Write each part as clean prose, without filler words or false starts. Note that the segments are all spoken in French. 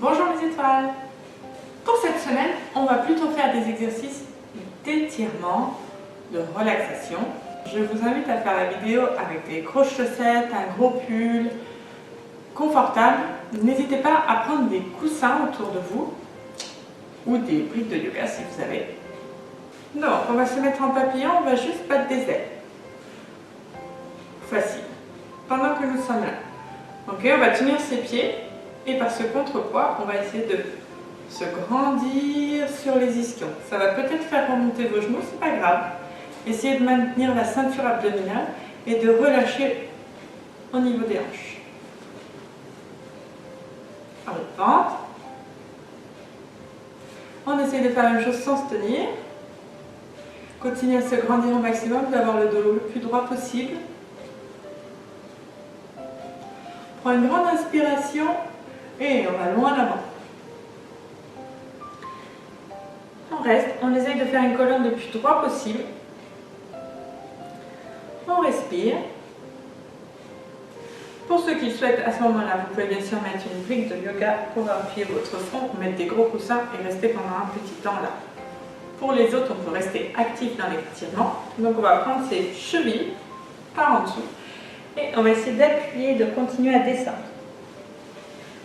Bonjour les étoiles. Pour cette semaine, on va plutôt faire des exercices d'étirement, de relaxation. Je vous invite à faire la vidéo avec des grosses chaussettes, un gros pull, confortable. N'hésitez pas à prendre des coussins autour de vous ou des briques de yoga si vous avez. Donc, on va se mettre en papillon, on va juste battre des ailes. Facile. Pendant que nous sommes là. Ok, on va tenir ses pieds et par ce contrepoids, on va essayer de se grandir sur les ischions. Ça va peut-être faire remonter vos genoux, c'est pas grave. Essayez de maintenir la ceinture abdominale et de relâcher au niveau des hanches. Par le ventre. On essaie de faire la même chose sans se tenir. Continuez à se grandir au maximum, d'avoir le dos le plus droit possible. Prends une grande inspiration et on va loin en avant. On reste, on essaye de faire une colonne le plus droit possible. On respire. Pour ceux qui souhaitent, à ce moment-là, vous pouvez bien sûr mettre une brique de yoga pour appuyer votre front, mettre des gros coussins et rester pendant un petit temps là. Pour les autres, on peut rester actif dans l'étirement. Donc on va prendre ses chevilles par en dessous et on va essayer d'appuyer, de continuer à descendre.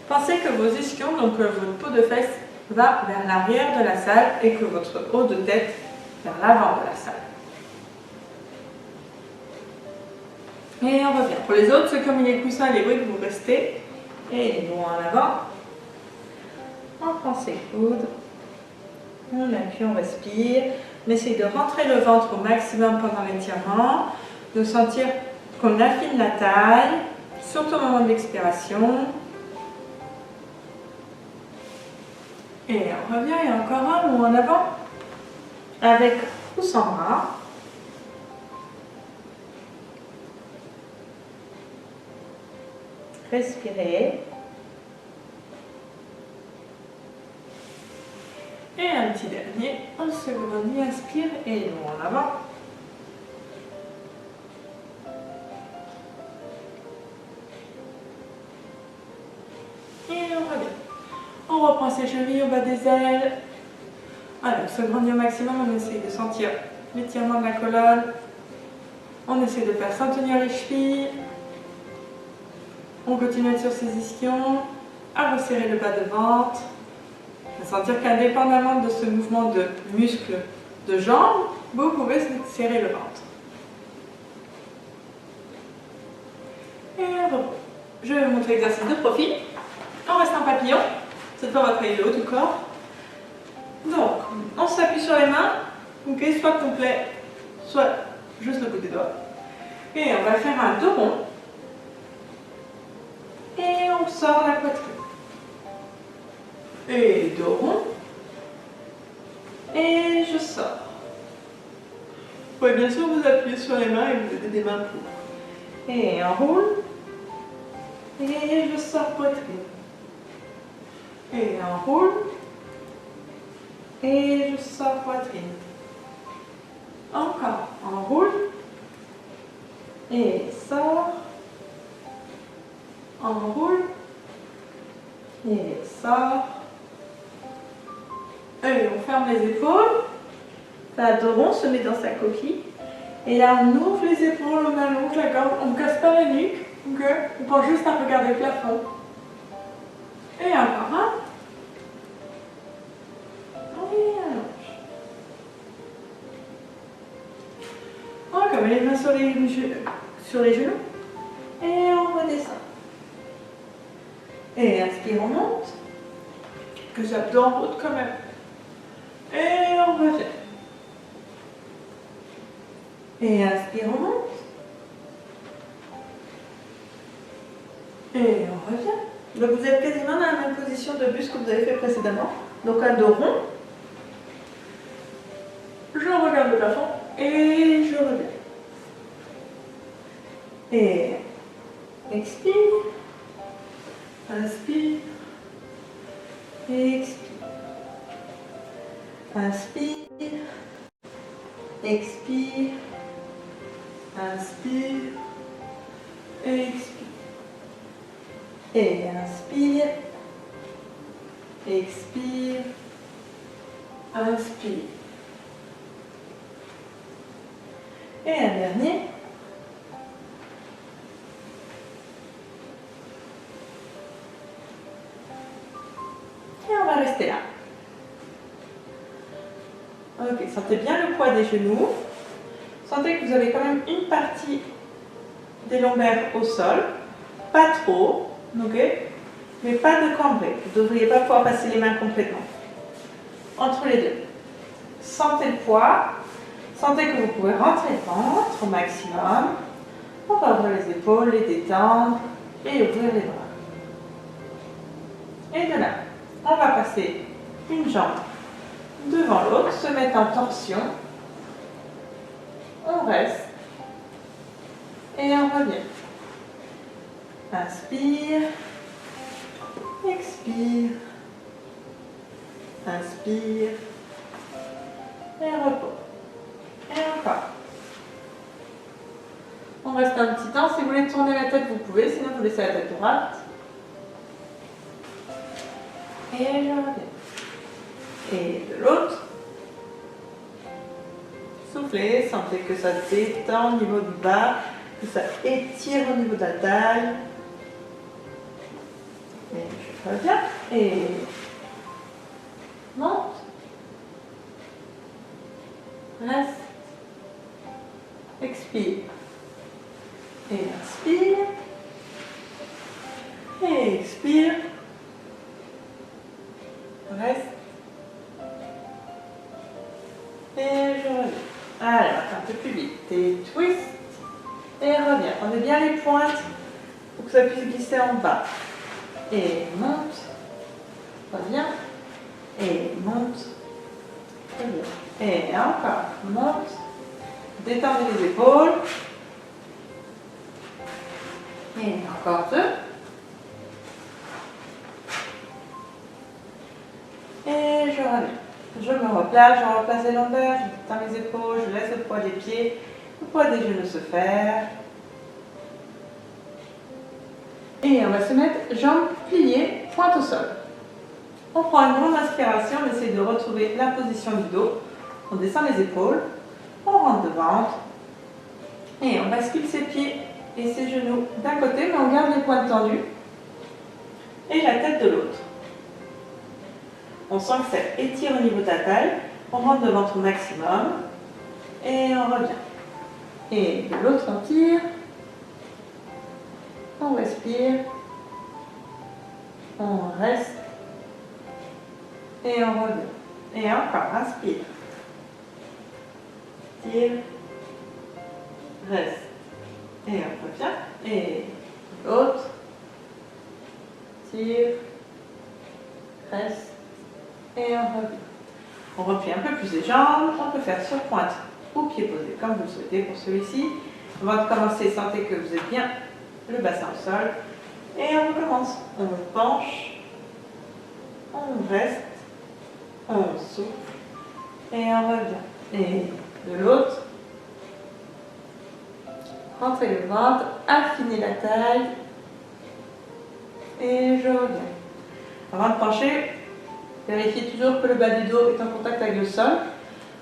Pensez que vos ischions, donc votre peau de fesse, va vers l'arrière de la salle et que votre haut de tête vers l'avant de la salle. Et on revient. Pour les autres, c'est comme les coussins, les briques, vous restez et les doigts en avant. On prend ses coudes. On appuie, on respire. On essaye de rentrer le ventre au maximum pendant l'étirement, de sentir qu'on affine la taille, surtout au moment de l'expiration. Et on revient, et encore un ou en avant, avec ou sans bras. Respirez. Et un petit dernier, on se grandit, inspire et nous en avant. Et on revient. On reprend ses chevilles au bas des ailes. Alors, se grandir au maximum, on essaye de sentir l'étirement de la colonne. On essaie de faire sans tenir les chevilles. On continue sur ses ischions, à resserrer le bas de ventre. À sentir qu'indépendamment de ce mouvement de muscles de jambes, vous pouvez serrer le ventre. Et on reprend. Je vais vous montrer l'exercice de profil. On reste en papillon. Cette fois, on va travailler le haut du corps. Donc, on s'appuie sur les mains, okay, soit complet, soit juste le bout des doigts. Et on va faire un dos rond. Et on sort la poitrine. Et dos rond. Et je sors. Vous pouvez bien sûr vous appuyer sur les mains et vous donner des mains pour. Et on roule. Et je sors poitrine. Et on roule. Et je sors poitrine. Encore. On roule. Et sort. On roule. Et sort. Et on ferme les épaules. La dos rond se met dans sa coquille. Et là, on ouvre les épaules, on allonge la gorge, on ne casse pas la nuque. Okay. On pense juste à regarder le plafond. Et encore un. Et allonge. Encore les mains sur les genoux. Et on redescend. Et inspire, on monte. Quelques abdos en route quand même. Et on revient. Et inspire, on monte. Et on revient. Donc vous êtes quasiment dans la même position de buste que vous avez fait précédemment. Donc un dos rond. Je regarde le plafond et je reviens. Et expire. Inspire. Expire. Inspire. Expire. Inspire. Expire. Et inspire. expire, inspire. Et un dernier. Et on va rester là. Ok, sentez bien le poids des genoux. Sentez que vous avez quand même une partie des lombaires au sol. Pas trop, ok? Mais pas de cambré. Vous ne devriez pas pouvoir passer les mains complètement. Entre les deux. Sentez le poids. Sentez que vous pouvez rentrer le ventre au maximum. On va ouvrir les épaules, les détendre et ouvrir les bras. Et de là, on va passer une jambe devant l'autre, se mettre en torsion. On reste et on revient. Inspire, expire, inspire et repos. Et encore. On reste un petit temps. Si vous voulez tourner la tête, vous pouvez, sinon vous laissez la tête droite. Et je reviens. Et de l'autre. Soufflez, sentez que ça détend au niveau du bas, que ça étire au niveau de la taille. Et je reviens. Et monte. Reste. Expire. Et inspire. Et expire. Reste. Et je reviens. Allez, un peu plus vite. Et twist. Et reviens. Prenez bien les pointes pour que ça puisse glisser en bas. Et monte. Reviens. Et monte. Reviens. Et encore. Monte. Détendez les épaules. Et encore deux. Et je reviens. Je me replace les lombaires, je détends les épaules, je laisse le poids des pieds, le poids des genoux se faire. Et on va se mettre jambes pliées, pointe au sol. On prend une grande inspiration, on essaie de retrouver la position du dos. On descend les épaules, on rentre le ventre. Et on bascule ses pieds et ses genoux d'un côté, mais on garde les pointes tendues. Et la tête de l'autre. On sent que ça étire au niveau de la taille. On rentre le ventre au maximum. Et on revient. Et de l'autre, on tire. On respire. On reste. Et on revient. Et encore, inspire. Tire. Reste. Et on revient. Et l'autre. Tire. Reste. Et on revient. On replie un peu plus les jambes. On peut faire sur pointe ou pied posé, comme vous le souhaitez pour celui-ci. Avant de commencer, sentez que vous êtes bien le bassin au sol. Et on recommence. On penche. On reste. On souffle. Et on revient. Et de l'autre. Rentrez le ventre. Affinez la taille. Et je reviens. Avant de pencher, vérifiez toujours que le bas du dos est en contact avec le sol.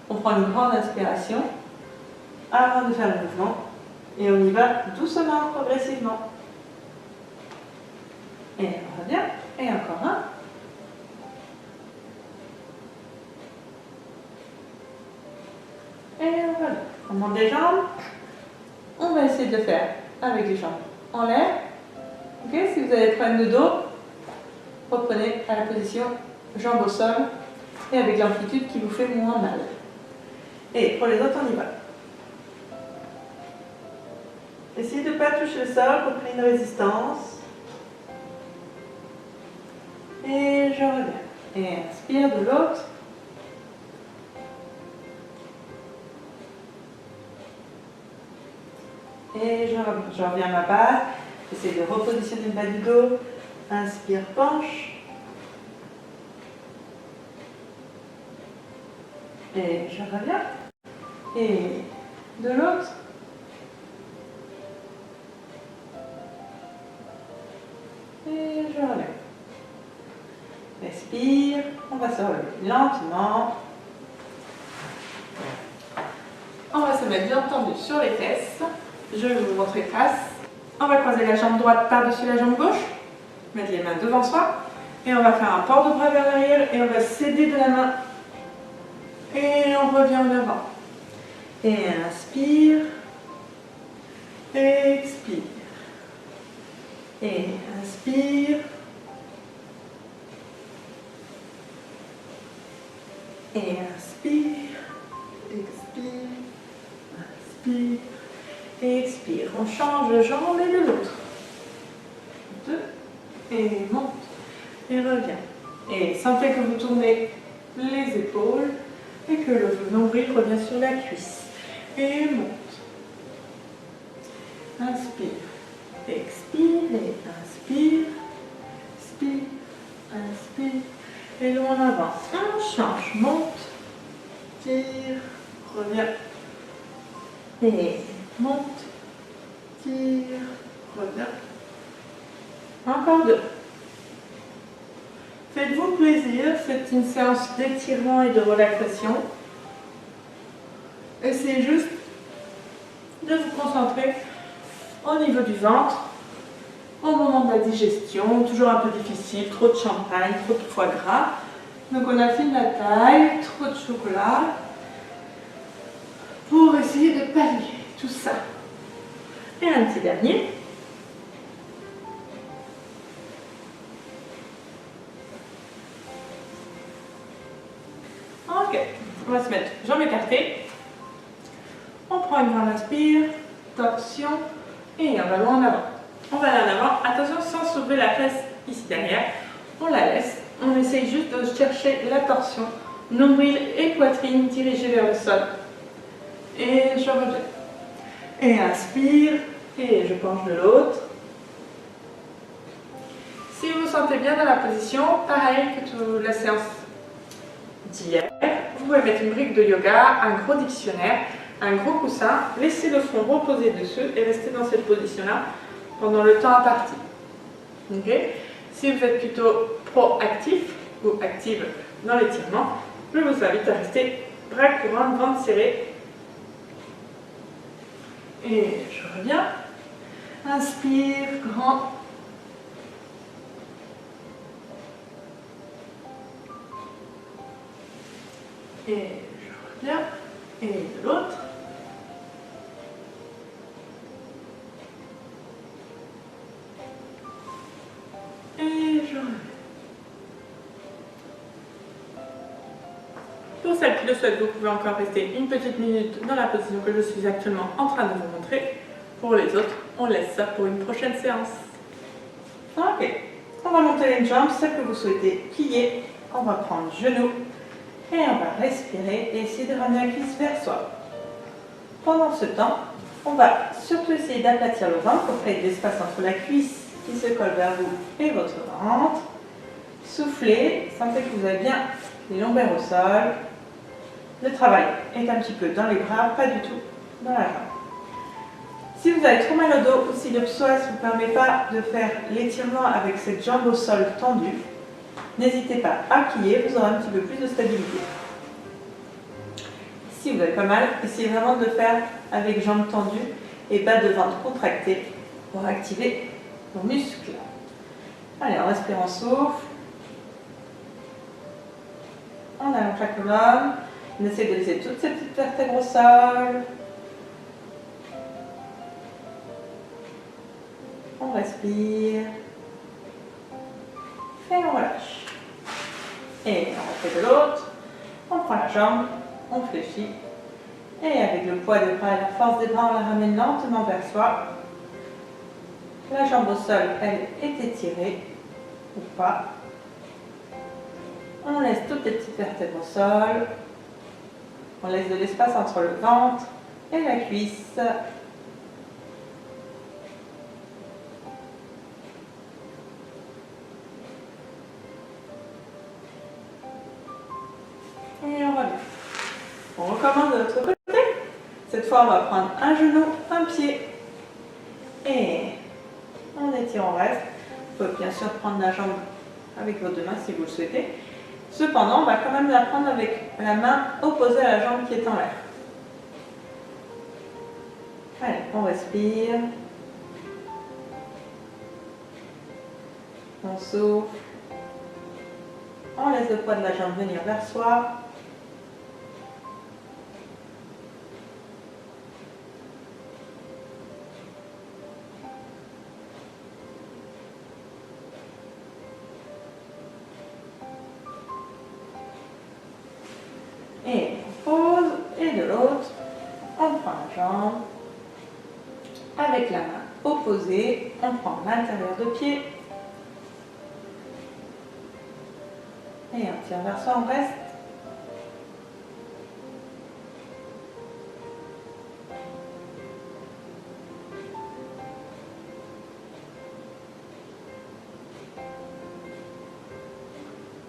On prend une grande inspiration avant de faire le mouvement. Et on y va doucement, progressivement. Et on revient. Et encore un. Et voilà. On monte les jambes. On va essayer de le faire avec les jambes en l'air. Okay, si vous avez des problèmes de dos, reprenez à la position jambes au sol et avec l'amplitude qui vous fait moins mal. Et pour les autres, on y va. Essayez de ne pas toucher le sol pour créer une résistance. Et je reviens. Et inspire de l'autre. Et je reviens à ma base. J'essaie de repositionner le bas du dos. Inspire, penche. Et je reviens. Et de l'autre. Et je reviens. expire. On va se relever lentement. On va se mettre bien tendu sur les fesses. Je vais vous montrer face. On va croiser la jambe droite par-dessus la jambe gauche. Mettre les mains devant soi. Et on va faire un port de bras vers l'arrière et on va s'aider de la main. Et on revient en avant. Et inspire. Expire. Et inspire. Et inspire. Expire. Inspire. Et expire. On change de jambe et de l'autre. 2. Et monte. Et revient. Et sentez que vous tournez les épaules et que le nombril revient sur la cuisse. Et monte. Inspire. Expire. Et inspire. Expire. Inspire. Et loin en avant. On change. Monte. Tire. Revient. Et monte. Tire. Revient. Encore 2. Faites-vous plaisir, c'est une séance d'étirement et de relaxation. Essayez juste de vous concentrer au niveau du ventre, au moment de la digestion, toujours un peu difficile, trop de champagne, trop de foie gras. Donc on affine la taille, trop de chocolat, pour essayer de pallier tout ça. Et un petit dernier. Ok, on va se mettre jambes écartées. On prend une grande inspire, torsion et on va loin en avant. On va aller en avant, attention sans soulever la fesse ici derrière. On la laisse, on essaye juste de chercher la torsion, nombril et poitrine dirigés vers le sol. Et je reviens. Et inspire et je penche de l'autre. Si vous vous sentez bien dans la position, pareil que toute la séance d'hier, vous pouvez mettre une brique de yoga, un gros dictionnaire, un gros coussin, laissez le front reposer dessus et rester dans cette position-là pendant le temps imparti. Okay. Si vous êtes plutôt proactif ou active dans l'étirement, je vous invite à rester bras courants, ventre serré. Et je reviens. Inspire, grand. Et je reviens. Et de l'autre. Et je reviens. Pour celles qui le souhaitent, vous pouvez encore rester une petite minute dans la position que je suis actuellement en train de vous montrer. Pour les autres, on laisse ça pour une prochaine séance. Ok, on va monter les jambes, celle que vous souhaitez plier. On va prendre genou et on va respirer et essayer de ramener la cuisse vers soi. Pendant ce temps, on va surtout essayer d'aplatir le ventre pour créer de l'espace entre la cuisse qui se colle vers vous et votre ventre. Soufflez, sentez que vous avez bien les lombaires au sol. Le travail est un petit peu dans les bras, pas du tout dans la jambe. Si vous avez trop mal au dos ou si le psoas ne vous permet pas de faire l'étirement avec cette jambe au sol tendue, n'hésitez pas à plier, vous aurez un petit peu plus de stabilité. Si vous avez pas mal, essayez vraiment de le faire avec jambes tendues et pas de ventre contracté pour activer vos muscles. Allez, on respire, on souffle. On allonge la colonne. On essaie de laisser toutes ces petites vertèbres au sol. On respire. Et on relâche. Et on refait de l'autre. On prend la jambe, on fléchit. Et avec le poids des bras et la force des bras, on la ramène lentement vers soi. La jambe au sol, elle est étirée ou pas. On laisse toutes les petites vertèbres au sol. On laisse de l'espace entre le ventre et la cuisse. Et on revient. On recommence de l'autre côté. Cette fois, on va prendre un genou, un pied. Et on étire, on reste. Vous pouvez bien sûr prendre la jambe avec vos deux mains si vous le souhaitez. Cependant, on va quand même la prendre avec la main opposée à la jambe qui est en l'air. Allez, on respire. On souffle. On laisse le poids de la jambe venir vers soi. Et on pose. Et de l'autre, on prend la jambe. Avec la main opposée, on prend l'intérieur de pied. Et on tire vers soi, on reste.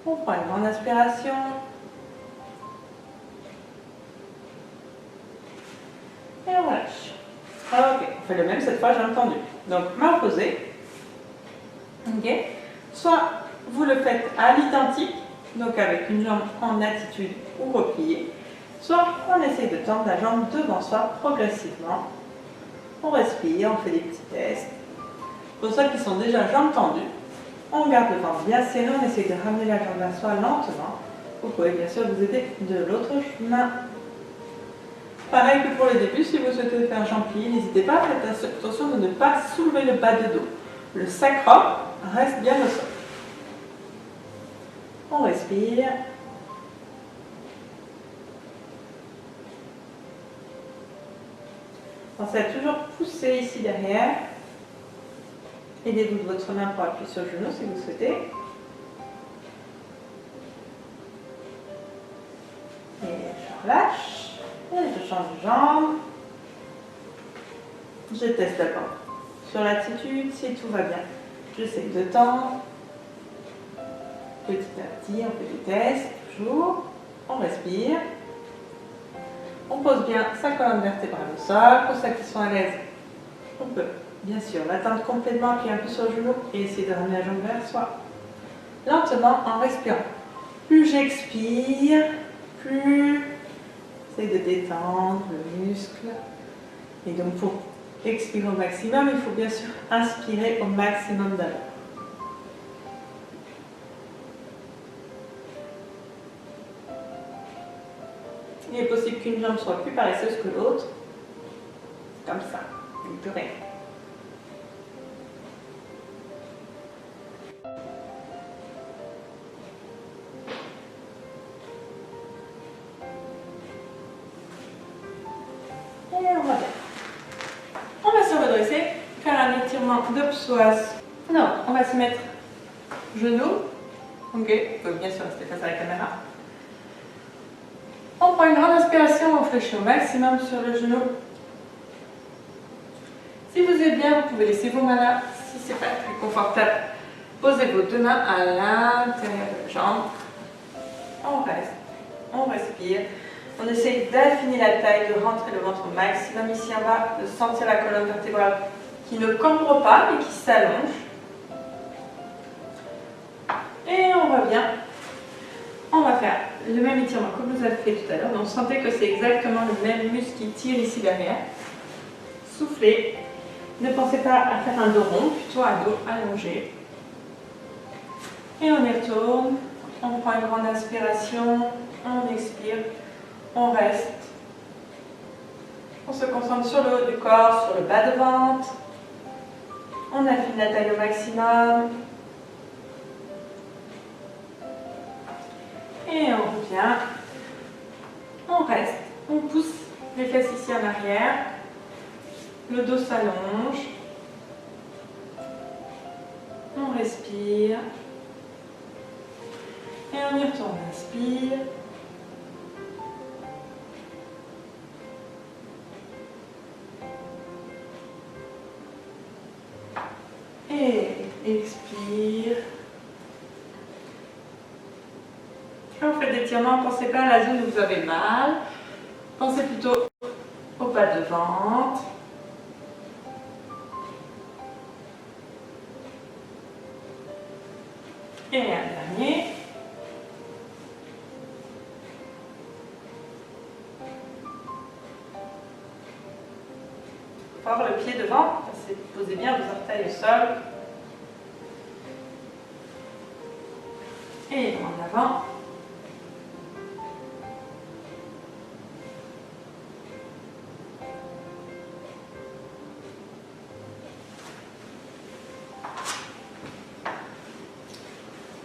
On prend une grande inspiration. Et on relâche. Ok, on fait le même cette fois, j'ai entendu. Donc, main opposée. Ok. Soit vous le faites à l'identique, donc avec une jambe en attitude ou repliée, soit on essaie de tendre la jambe devant soi progressivement. On respire, on fait des petits tests. Pour ceux qui sont déjà jambes tendues, on garde le ventre bien serré, on essaie de ramener la jambe vers soi lentement. Vous pouvez bien sûr vous aider de l'autre main. Pareil que pour le début, si vous souhaitez faire jambe pliée, n'hésitez pas à faire attention de ne pas soulever le bas de dos. Le sacrum reste bien au sol. On respire. Pensez à toujours pousser ici derrière. Aidez-vous de votre main pour appuyer sur le genou si vous souhaitez. Et je relâche. Et je change de jambe. Je teste d'abord sur l'attitude, si tout va bien. J'essaie de tendre. Petit à petit, on fait des tests, toujours. On respire. On pose bien sa colonne vertébrale au sol. Pour ceux qui sont à l'aise, on peut bien sûr l'atteindre complètement, appuyer un peu sur le genou et essayer de ramener la jambe vers soi. Lentement en respirant. Plus j'expire, plus j'essaie de détendre le muscle. Et donc pour expirer au maximum, il faut bien sûr inspirer au maximum d'abord. Il est possible qu'une jambe soit plus paresseuse que l'autre. C'est comme ça, il peut rien. Et on va bien. On va se redresser, faire un étirement de psoas. Non, on va se mettre genoux. Ok, vous pouvez bien sûr rester face à la caméra. On prend une grande inspiration, on fléchit au maximum sur le genou. Si vous êtes bien, vous pouvez laisser vos mains là. Si ce n'est pas plus confortable, posez vos deux mains à l'intérieur de la jambe. On reste, on respire. On essaye d'affiner la taille, de rentrer le ventre au maximum ici en bas, de sentir la colonne vertébrale qui ne cambre pas mais qui s'allonge. Et on revient. On va faire le même étirement que vous avez fait tout à l'heure. Donc sentez que c'est exactement le même muscle qui tire ici derrière. Soufflez. Ne pensez pas à faire un dos rond, plutôt un dos allongé. Et on y retourne. On prend une grande inspiration. On expire. On reste. On se concentre sur le haut du corps, sur le bas de ventre. On affine la taille au maximum. Et on revient. On reste. On pousse les fesses ici en arrière. Le dos s'allonge. On respire. Et on y retourne. Inspire. Et expire. Quand vous faites des étirements, ne pensez pas à la zone où vous avez mal. Pensez plutôt au bas de ventre. Et un dernier. Pour avoir le pied devant, posez bien vos orteils au sol. Et en avant.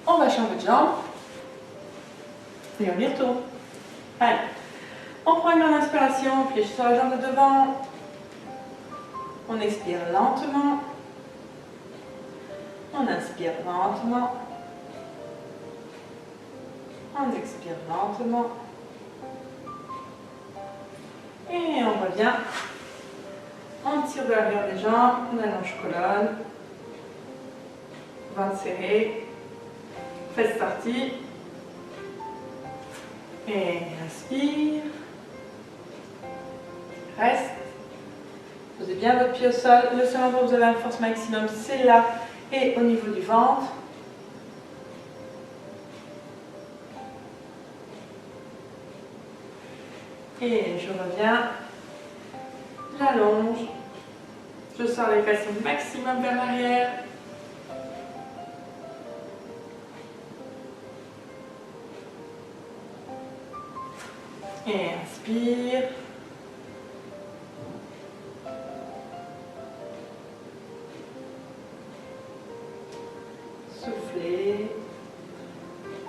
On va changer de jambe. Et on y retourne. Allez. On prend une grande inspiration, on plie sur la jambe de devant. On expire lentement. On inspire lentement. On expire lentement. Et on revient. On tire de l'arrière des jambes, on allonge colonne. Ventre serré. Fesses sorties. Et inspire. Reste. Posez bien votre pied au sol. Le seul endroit où vous avez la force maximum, c'est là et au niveau du ventre. Et je reviens. J'allonge. Je sors les fesses au maximum vers l'arrière. Et inspire. Soufflez.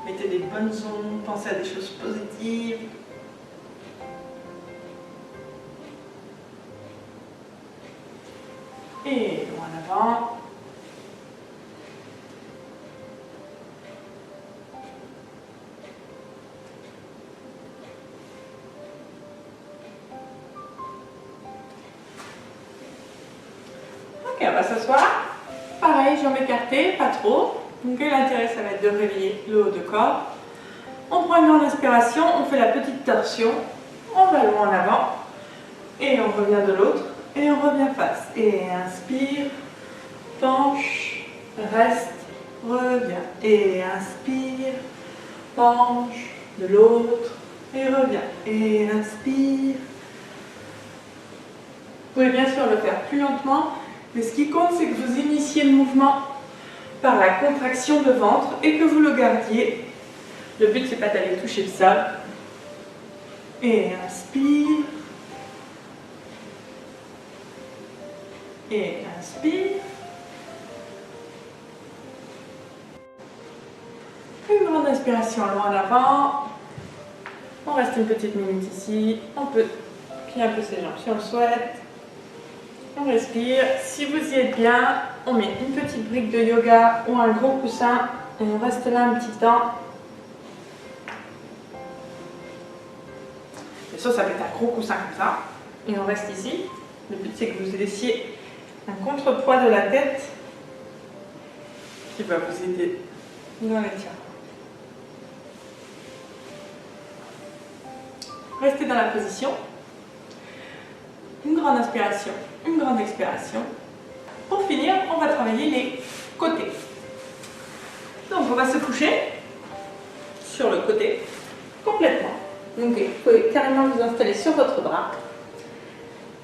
Mettez des bonnes ondes. Pensez à des choses positives. Et en avant. Ok, on va s'asseoir. Pareil, jambes écartées, pas trop. Donc l'intérêt, ça va être de réveiller le haut de corps. On prend une grande inspiration, on fait la petite torsion. On va loin en avant. Et on revient de l'autre. Et on revient face. Et inspire, penche, reste, revient. Et inspire, penche, de l'autre, et revient. Et inspire. Vous pouvez bien sûr le faire plus lentement, mais ce qui compte, c'est que vous initiez le mouvement par la contraction de ventre et que vous le gardiez. Le but, c'est pas d'aller toucher le sol. Et inspire. Et inspire. Une grande inspiration loin en avant. On reste une petite minute ici. On peut plier un peu ses jambes si on le souhaite. On respire. Si vous y êtes bien, on met une petite brique de yoga ou un gros coussin et on reste là un petit temps. Et ça peut être un gros coussin comme ça. Et on reste ici. Le but, c'est que vous laissiez un contrepoids de la tête qui va vous aider dans l'étirement. Restez dans la position. Une grande inspiration, une grande expiration. Pour finir, on va travailler les côtés. Donc on va se coucher sur le côté complètement. Donc vous pouvez carrément vous installer sur votre bras.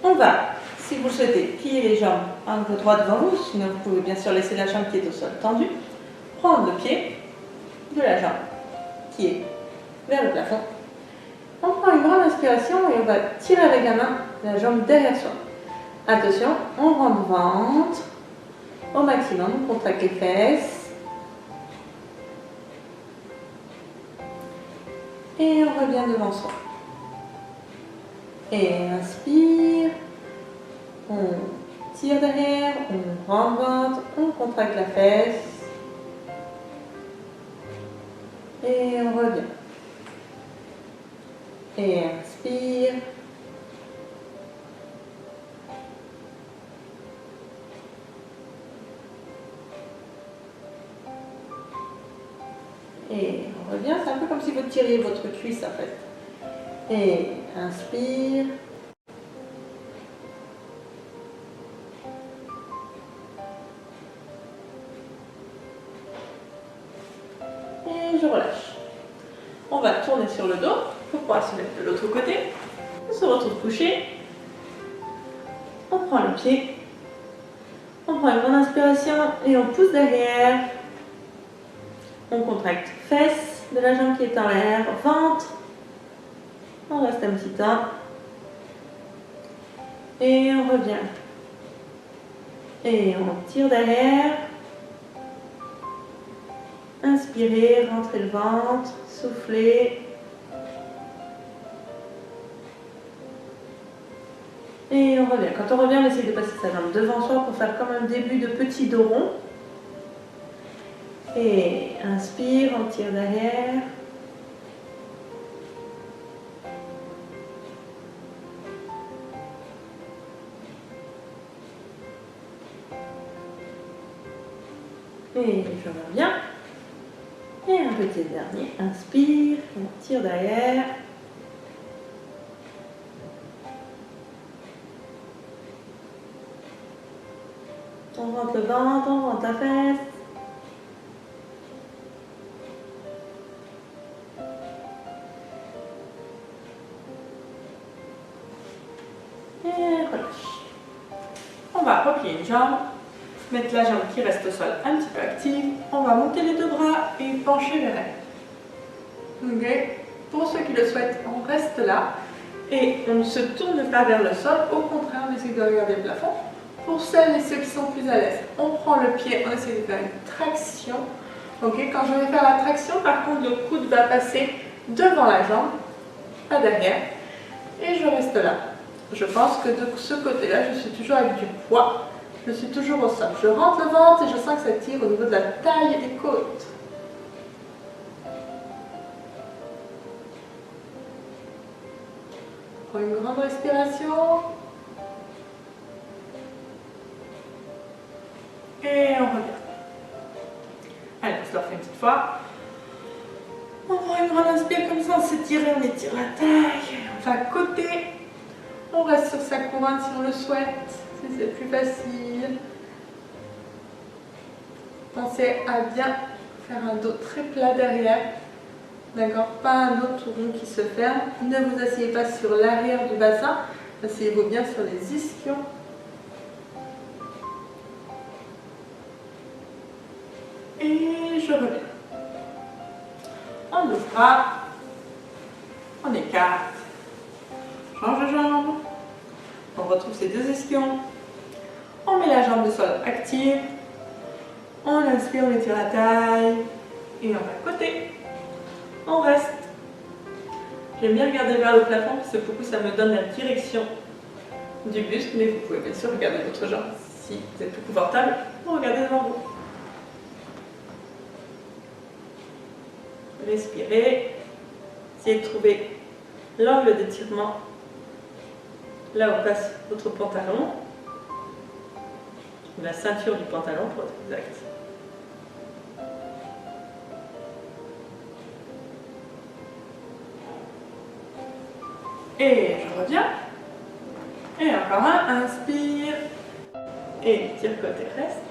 On va, si vous le souhaitez, plier les jambes un peu droit devant vous, sinon vous pouvez bien sûr laisser la jambe qui est au sol tendue. Prendre le pied de la jambe qui est vers le plafond. On prend une grande inspiration et on va tirer avec la main la jambe derrière soi. Attention, on rentre ventre au maximum, on contracte les fesses. Et on revient devant soi. Et inspire. On tire derrière, on rentre ventre, on contracte la fesse. Et on revient. Et inspire. Et on revient, c'est un peu comme si vous tiriez votre cuisse en fait. Et inspire. Et je relâche. On va tourner sur le dos pour pouvoir se mettre de l'autre côté. On se retrouve couché. On prend le pied, on prend une grande inspiration et on pousse derrière. On contracte fesses de la jambe qui est en l'air, ventre. On reste un petit temps. Et on revient. Et on tire derrière. Inspirez, rentrez le ventre, soufflez. Et on revient. Quand on revient, on essaye de passer sa jambe devant soi pour faire comme un début de petit dos rond. Et inspire, on tire derrière. Et je reviens. Et un petit dernier. Inspire, on tire derrière. On rentre le ventre, on rentre la fesse. Et relâche. On va replier une jambe, mettre la jambe qui reste au sol un petit peu active. On va monter les deux bras et pencher vers elle. Ok. Pour ceux qui le souhaitent, on reste là et on ne se tourne pas vers le sol. Au contraire, on essaie de regarder le plafond. Pour celles et ceux qui sont plus à l'aise, on prend le pied, on essaie de faire une traction. Okay. Quand je vais faire la traction, par contre, le coude va passer devant la jambe, pas derrière. Et je reste là. Je pense que de ce côté-là, je suis toujours avec du poids. Je suis toujours au sol. Je rentre le ventre et je sens que ça tire au niveau de la taille et des côtes. Prends une grande respiration. Et on revient. Allez, on se le refait une petite fois. On prend une grande inspire comme ça, on s'étire, on étire la taille. On va côté. On reste sur sa couronne si on le souhaite, si c'est plus facile. Pensez à bien faire un dos très plat derrière. D'accord? Pas un dos tout rond qui se ferme. Ne vous asseyez pas sur l'arrière du bassin. Asseyez-vous bien sur les ischions. Et je reviens. On ouvre bras. On écarte. Change de jambe. On retrouve ces deux ischions. On met la jambe de sol active. On inspire, on étire la taille. Et on va côté. On reste. J'aime bien regarder vers le plafond parce que beaucoup ça me donne la direction du buste. Mais vous pouvez bien sûr regarder votre jambe si vous êtes plus confortable. Ou regardez devant vous. Respirez. Essayez de trouver l'angle d'étirement là où passe votre pantalon, la ceinture du pantalon pour être exact. Et je reviens. Et encore un, inspire. Et tire côté reste.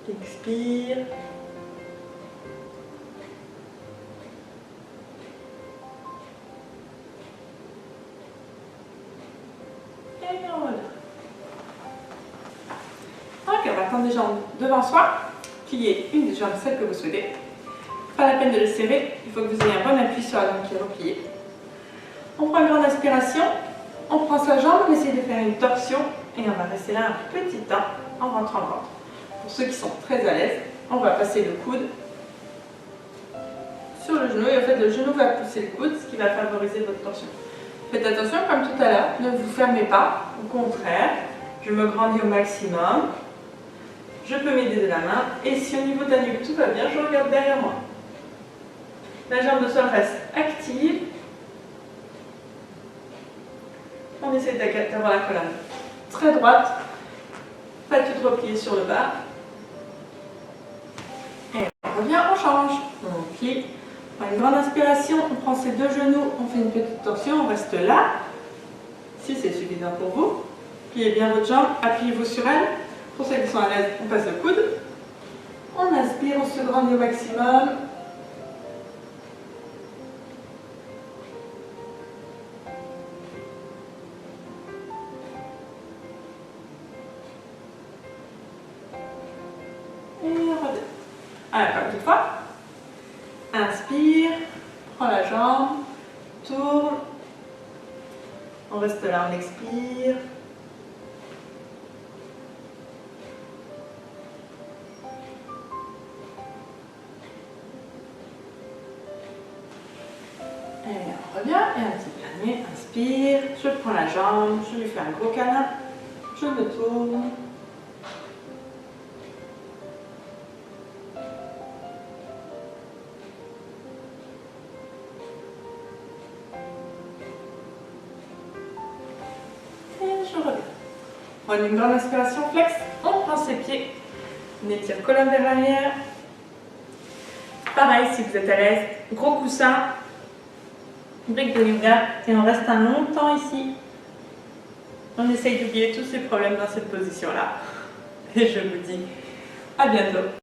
Expire. Ok, on va prendre les jambes devant soi, plier une des jambes, celle que vous souhaitez. Pas la peine de le serrer, il faut que vous ayez un bon appui sur la jambe qui est repliée. On prend une grande inspiration, on prend sa jambe, on essaie de faire une torsion et on va rester là un petit temps en rentrant le ventre. Pour ceux qui sont très à l'aise, on va passer le coude sur le genou et en fait le genou va pousser le coude, ce qui va favoriser votre torsion. Faites attention, comme tout à l'heure, ne vous fermez pas, au contraire, je me grandis au maximum. Je peux m'aider de la main et si au niveau de la nuque tout va bien, je regarde derrière moi. La jambe de sol reste active. On essaie d'avoir la colonne très droite, pas toute repliée sur le bas. Et on revient, on change. On plie. On prend une grande inspiration, on prend ses deux genoux, on fait une petite torsion, on reste là. Si c'est suffisant pour vous, pliez bien votre jambe, appuyez-vous sur elle. Pour ceux qui sont à l'aise, on passe le coude. On inspire, on se grandit au maximum. Allez, encore une petite fois. Inspire, prends la jambe, tourne. On reste là, on expire. Et on revient, et un petit dernier, inspire, je prends la jambe, je lui fais un gros câlin, je me tourne. Et je reviens. On prend une grande inspiration flex, on prend ses pieds, on étire colonne vers l'arrière. Pareil, si vous êtes à l'aise, gros coussin, brique de yoga, et on reste un long temps ici. On essaye d'oublier tous ces problèmes dans cette position-là. Et je vous dis à bientôt.